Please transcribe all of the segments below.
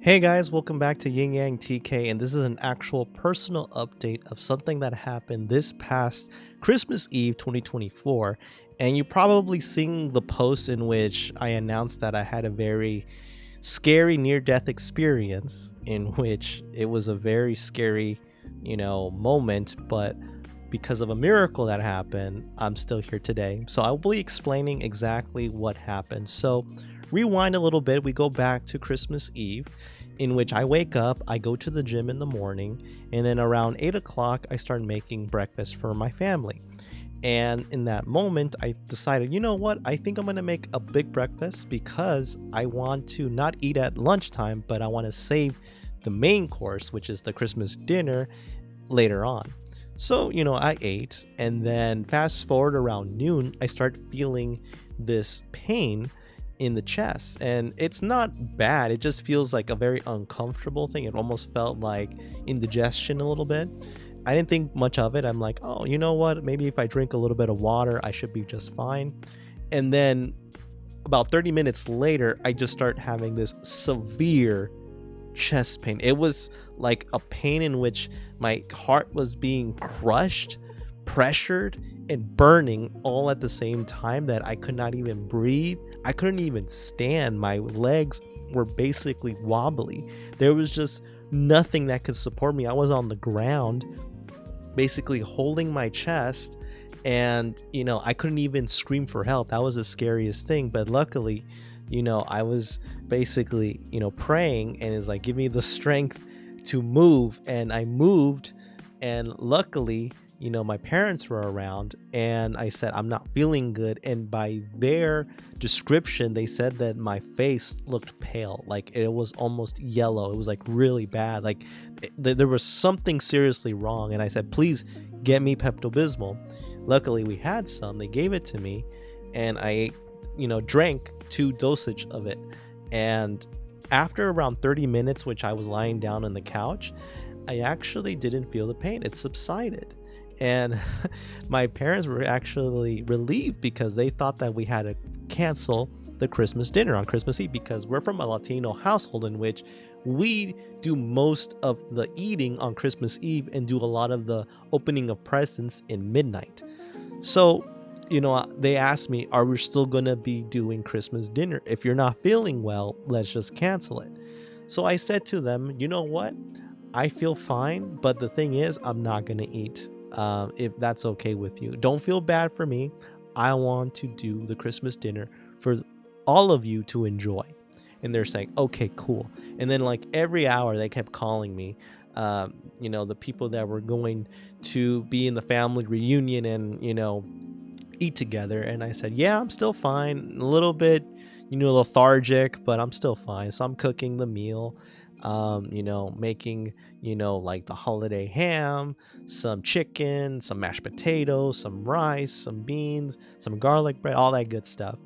Hey guys, welcome back to Yin Yang TK, and this is an actual personal update of something that happened this past Christmas Eve 2024. And you probably seen the post in which I announced that I had a very scary near death experience, in which it was a very scary, moment, but because of a miracle that happened, I'm still here today. So I'll be explaining exactly what happened. So, rewind a little bit, we go back to Christmas Eve, in which I wake up, I go to the gym in the morning, and then around 8 o'clock, I start making breakfast for my family. And in that moment, I decided, you know what? I think I'm going to make a big breakfast because I want to not eat at lunchtime, but I want to save the main course, which is the Christmas dinner, later on. So, I ate, and then fast forward around noon, I start feeling this pain in the chest. And it's not bad, it just feels like a very uncomfortable thing. It almost felt like indigestion a little bit. I didn't think much of it. I'm like, oh, you know what? Maybe if I drink a little bit of water, I should be just fine. And then about 30 minutes later, I just start having this severe chest pain. It was like a pain in which my heart was being crushed, pressured, and burning all at the same time, that I could not even breathe. I couldn't even stand. My legs were basically wobbly. There was just nothing that could support me. I was on the ground, basically holding my chest, and I couldn't even scream for help. That was the scariest thing. But luckily, I was basically praying, and it's like, give me the strength to move. And I moved, and luckily, my parents were around, and I said, I'm not feeling good. And by their description, they said that my face looked pale, like it was almost yellow. It was like really bad, like there was something seriously wrong. And I said, please get me Pepto-Bismol. Luckily, we had some. They gave it to me, and I drank 2 dosage of it. And after around 30 minutes, which I was lying down on the couch, I actually didn't feel the pain. It subsided. And my parents were actually relieved, because they thought that we had to cancel the Christmas dinner on Christmas Eve, because we're from a Latino household in which we do most of the eating on Christmas Eve and do a lot of the opening of presents in midnight. So, they asked me, are we still going to be doing Christmas dinner? If you're not feeling well, let's just cancel it. So I said to them, you know what? I feel fine, but the thing is, I'm not going to eat. If that's okay with you, don't feel bad for me. I want to do the Christmas dinner for all of you to enjoy. And they're saying, okay, cool. And then like every hour they kept calling me, the people that were going to be in the family reunion and, eat together. And I said, yeah, I'm still fine. A little bit, lethargic, but I'm still fine. So I'm cooking the meal, making, like the holiday ham, some chicken, some mashed potatoes, some rice, some beans, some garlic bread, all that good stuff.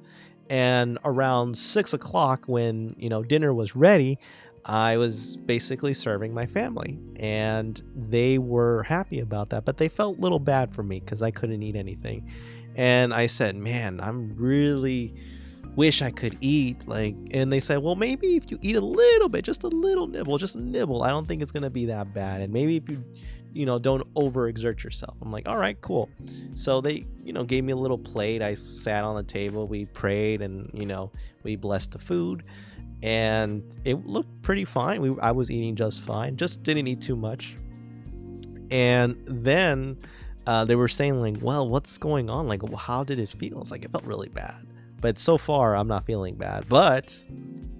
And around 6 o'clock, when, dinner was ready, I was basically serving my family, and they were happy about that, but they felt a little bad for me because I couldn't eat anything. And I said, man, I'm really wish I could eat, like. And they said, well, maybe if you eat a little bit, just a little nibble, just a nibble, I don't think it's gonna be that bad. And maybe if you don't overexert yourself. I'm like, all right, cool. So they gave me a little plate. I sat on the table, we prayed, and we blessed the food, and it looked pretty fine. I was eating just fine, just didn't eat too much. And then they were saying, like, well, what's going on, like, how did it feel? It's like, it felt really bad, but so far I'm not feeling bad. But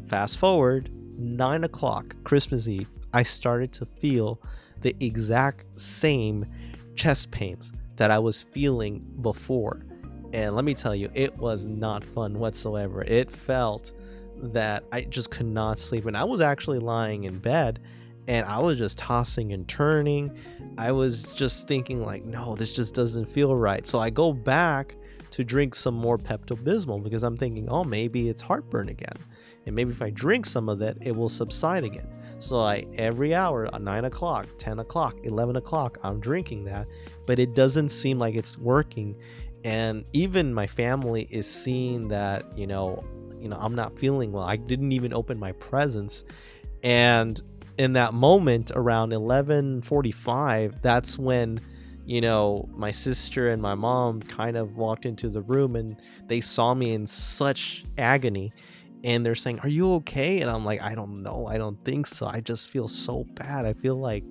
fast forward 9 o'clock Christmas Eve, I started to feel the exact same chest pains that I was feeling before. And let me tell you, it was not fun whatsoever. It felt that I just could not sleep. And I was actually lying in bed, and I was just tossing and turning. I was just thinking, like, no, this just doesn't feel right. So I go back to drink some more Pepto-Bismol, because I'm thinking, oh, maybe it's heartburn again. And maybe if I drink some of that, it will subside again. So every hour, at 9 o'clock, 10 o'clock, 11 o'clock, I'm drinking that, but it doesn't seem like it's working. And even my family is seeing that, I'm not feeling well. I didn't even open my presents. And in that moment around 11:45, that's when, my sister and my mom kind of walked into the room, and they saw me in such agony, and they're saying, "Are you okay?" And I'm like, "I don't know. I don't think so. I just feel so bad. I feel like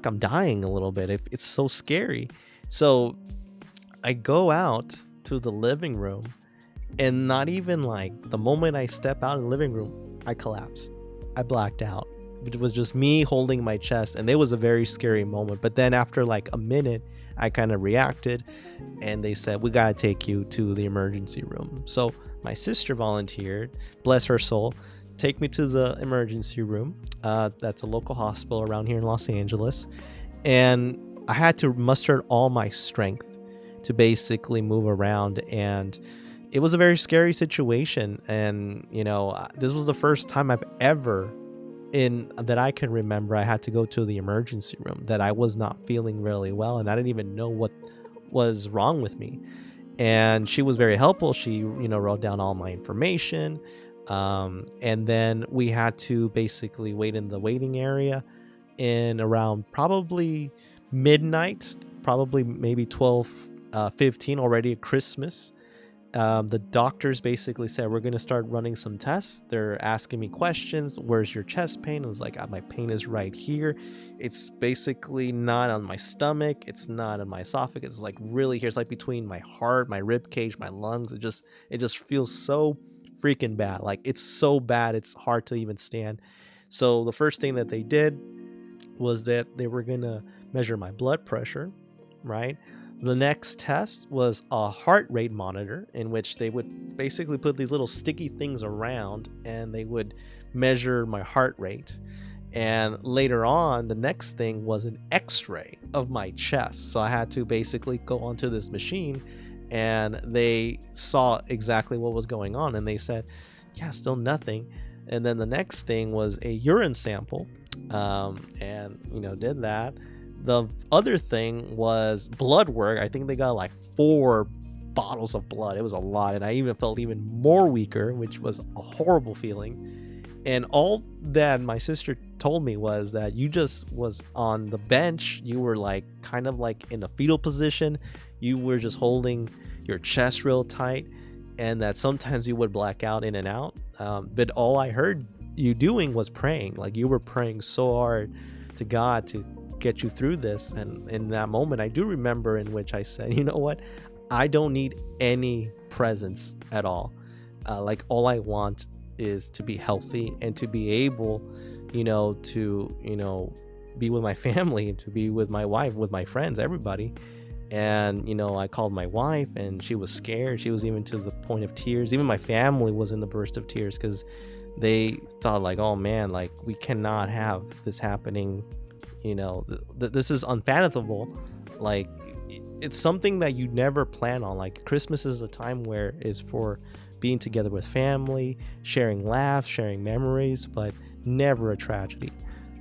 I'm dying a little bit. It's so scary." So I go out to the living room, and not even like the moment I step out of the living room, I collapsed. I blacked out. It was just me holding my chest, and it was a very scary moment. But then after like a minute, I kind of reacted, and they said, "We gotta take you to the emergency room." So my sister volunteered, bless her soul, take me to the emergency room. That's a local hospital around here in Los Angeles, and I had to muster all my strength to basically move around. And it was a very scary situation. And this was the first time I've ever, in that I can remember, I had to go to the emergency room, that I was not feeling really well, and I didn't even know what was wrong with me. And she was very helpful. She wrote down all my information, and then we had to basically wait in the waiting area in around probably midnight, probably maybe 12:15, already at Christmas. The doctors basically said, "We're going to start running some tests." They're asking me questions. "Where's your chest pain?" I was like, "My pain is right here. It's basically not on my stomach. It's not on my esophagus. It's like really here. It's like between my heart, my rib cage, my lungs. It just feels so freaking bad. Like, it's so bad. It's hard to even stand." So the first thing that they did was that they were going to measure my blood pressure, right? The next test was a heart rate monitor, in which they would basically put these little sticky things around, and they would measure my heart rate. And later on, the next thing was an x-ray of my chest. So I had to basically go onto this machine, and they saw exactly what was going on, and they said, "Yeah, still nothing." And then the next thing was a urine sample, and did that. The other thing was blood work. I think they got like 4 bottles of blood. It was a lot, and I even felt even more weaker, which was a horrible feeling. And all that my sister told me was that you just was on the bench. You were like kind of like in a fetal position. You were just holding your chest real tight, and that sometimes you would black out in and out. But all I heard you doing was praying. Like, you were praying so hard to God to get you through this. And in that moment, I do remember in which I said, "You know what? I don't need any presents at all. Like, all I want is to be healthy and to be able, to be with my family, and to be with my wife, with my friends, everybody." And I called my wife, and she was scared. She was even to the point of tears. Even my family was in the burst of tears, because they thought like, "Oh man, like, we cannot have this happening. This is unfathomable." Like, it's something that you never plan on. Like, Christmas is a time where it's for being together with family, sharing laughs, sharing memories, but never a tragedy.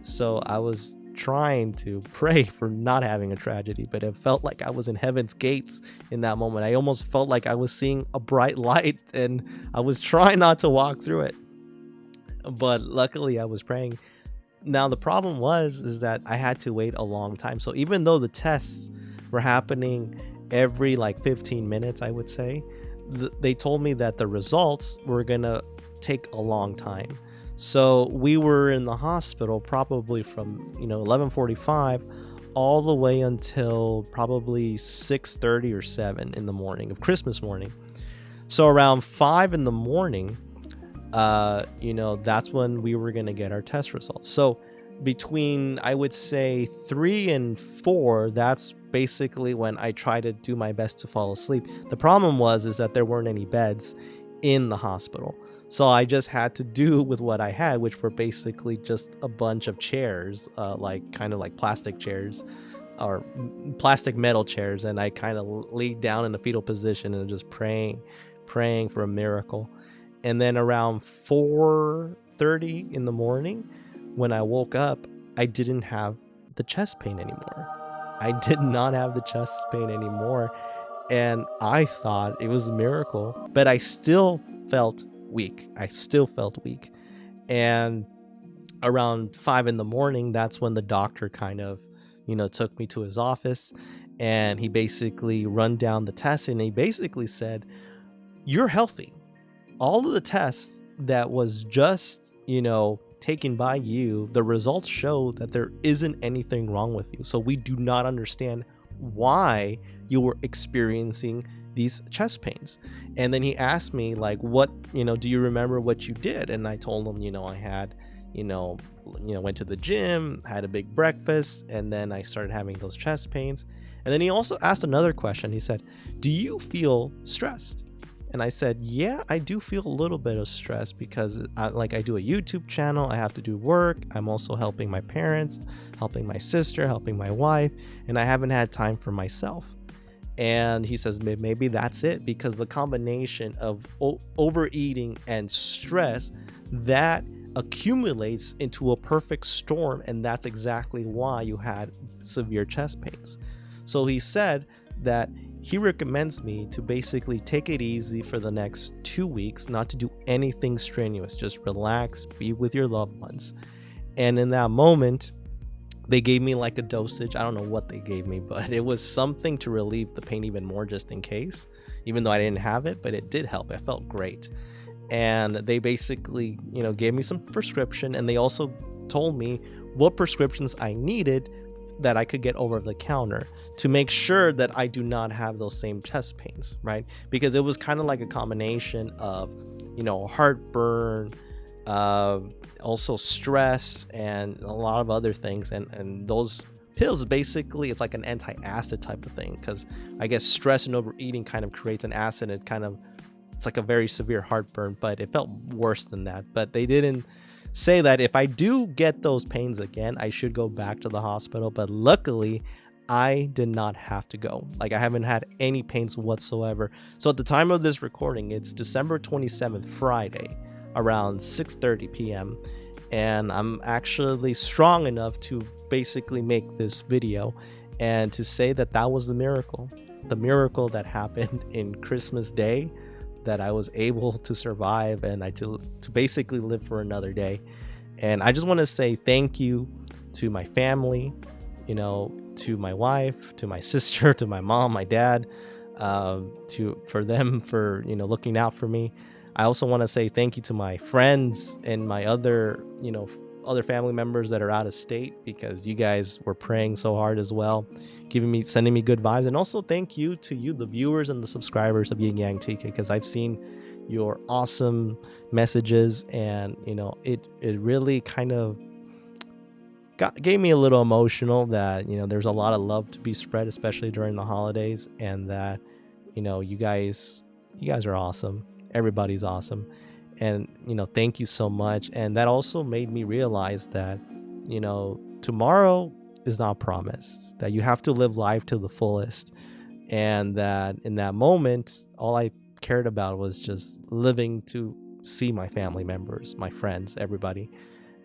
So I was trying to pray for not having a tragedy, but it felt like I was in heaven's gates in that moment. I almost felt like I was seeing a bright light, and I was trying not to walk through it, but luckily I was praying. Now the problem is that I had to wait a long time. So even though the tests were happening every like 15 minutes, I would say, they told me that the results were gonna take a long time. So we were in the hospital probably from 11:45 all the way until probably 6:30 or 7 in the morning of Christmas morning. So around 5 in the morning, that's when we were gonna get our test results. So between, I would say, 3 and 4, that's basically when I try to do my best to fall asleep. The problem is that there weren't any beds in the hospital. So I just had to do with what I had, which were basically just a bunch of chairs, like kind of like plastic chairs or plastic metal chairs. And I kind of laid down in a fetal position and just praying for a miracle. And then around 4:30 in the morning, when I woke up, I didn't have the chest pain anymore. I did not have the chest pain anymore. And I thought it was a miracle, but I still felt weak. And around 5 in the morning, that's when the doctor kind of, took me to his office, and he basically run down the tests, and he basically said, "You're healthy. All of the tests that was just, taken by you, the results show that there isn't anything wrong with you. So we do not understand why you were experiencing these chest pains." And then he asked me like, "What, do you remember what you did?" And I told him, I had, went to the gym, had a big breakfast, and then I started having those chest pains. And then he also asked another question. He said, "Do you feel stressed?" And I said, "Yeah, I do feel a little bit of stress because I do a YouTube channel. I have to do work. I'm also helping my parents, helping my sister, helping my wife, and I haven't had time for myself." And he says, maybe that's it, because the combination of overeating and stress, that accumulates into a perfect storm, and that's exactly why you had severe chest pains. So he said that he recommends me to basically take it easy for the next 2 weeks, not to do anything strenuous, just relax, be with your loved ones. And in that moment, they gave me like a dosage. I don't know what they gave me, but it was something to relieve the pain even more, just in case, even though I didn't have it, but it did help. It felt great. And they basically, gave me some prescription, and they also told me what prescriptions I needed that I could get over the counter to make sure that I do not have those same chest pains, right? Because it was kind of like a combination of, heartburn, also stress, and a lot of other things. And those pills, basically, it's like an anti-acid type of thing, because I guess stress and overeating kind of creates an acid. It's like a very severe heartburn, but it felt worse than that. But they didn't say that if I do get those pains again, I should go back to the hospital. But luckily, I did not have to go. Like, I haven't had any pains whatsoever. So at the time of this recording, it's December 27th, Friday, around 6:30 p.m. And I'm actually strong enough to basically make this video and to say that that was the miracle that happened in Christmas Day, that I was able to survive and to basically live for another day. And I just want to say thank you to my family, to my wife, to my sister, to my mom, my dad, for them for looking out for me. I also want to say thank you to my friends and my other family members that are out of state, because you guys were praying so hard as well, sending me good vibes. And also thank you to you, the viewers and the subscribers of Yin Yang TK, because I've seen your awesome messages, and it really kind of gave me a little emotional that there's a lot of love to be spread, especially during the holidays, and that you guys are awesome. Everybody's awesome. And thank you so much. And that also made me realize that tomorrow is not promised, that you have to live life to the fullest, and that in that moment, all I cared about was just living to see my family members, my friends, everybody.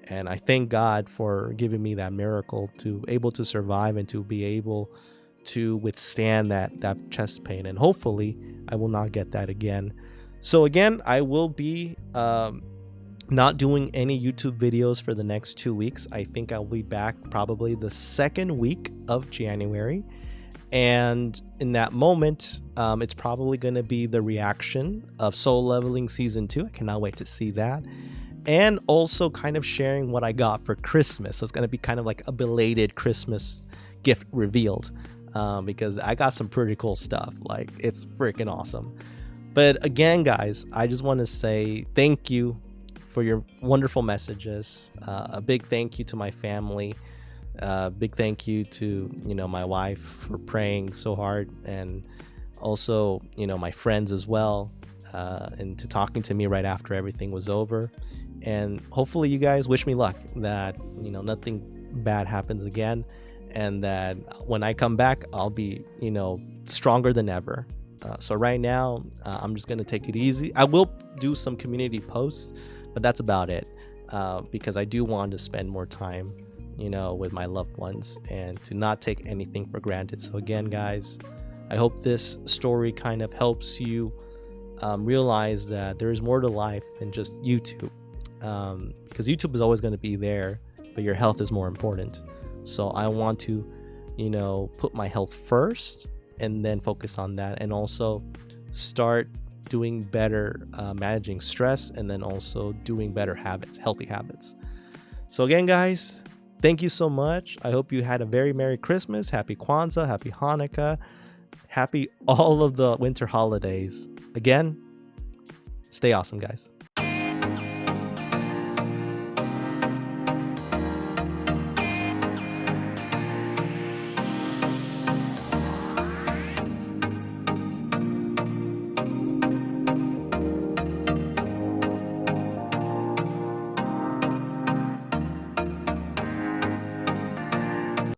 And I thank God for giving me that miracle to able to survive and to be able to withstand that chest pain. And hopefully I will not get that again. So again, I will be not doing any YouTube videos for the next 2 weeks. I think I'll be back probably the second week of January. And in that moment, it's probably going to be the reaction of Soul Leveling Season 2. I cannot wait to see that. And also kind of sharing what I got for Christmas. So it's going to be kind of like a belated Christmas gift revealed, because I got some pretty cool stuff. Like, it's freaking awesome. But again, guys, I just want to say thank you for your wonderful messages. A big thank you to my family. Big thank you to my wife for praying so hard, and also my friends as well, and to talking to me right after everything was over. And hopefully you guys wish me luck, that nothing bad happens again, and that when I come back, I'll be stronger than ever. So right now, I'm just gonna take it easy. I will do some community posts, but that's about it, because I do want to spend more time with my loved ones, and to not take anything for granted. So again, guys, I hope this story kind of helps you realize that there is more to life than just YouTube. because YouTube is always going to be there, but your health is more important. So I want to, put my health first and then focus on that, and also start doing better managing stress, and then also doing better habits, healthy habits. So again, guys, thank you so much. I hope you had a very Merry Christmas, Happy Kwanzaa, Happy Hanukkah, happy all of the winter holidays. Again, stay awesome, guys.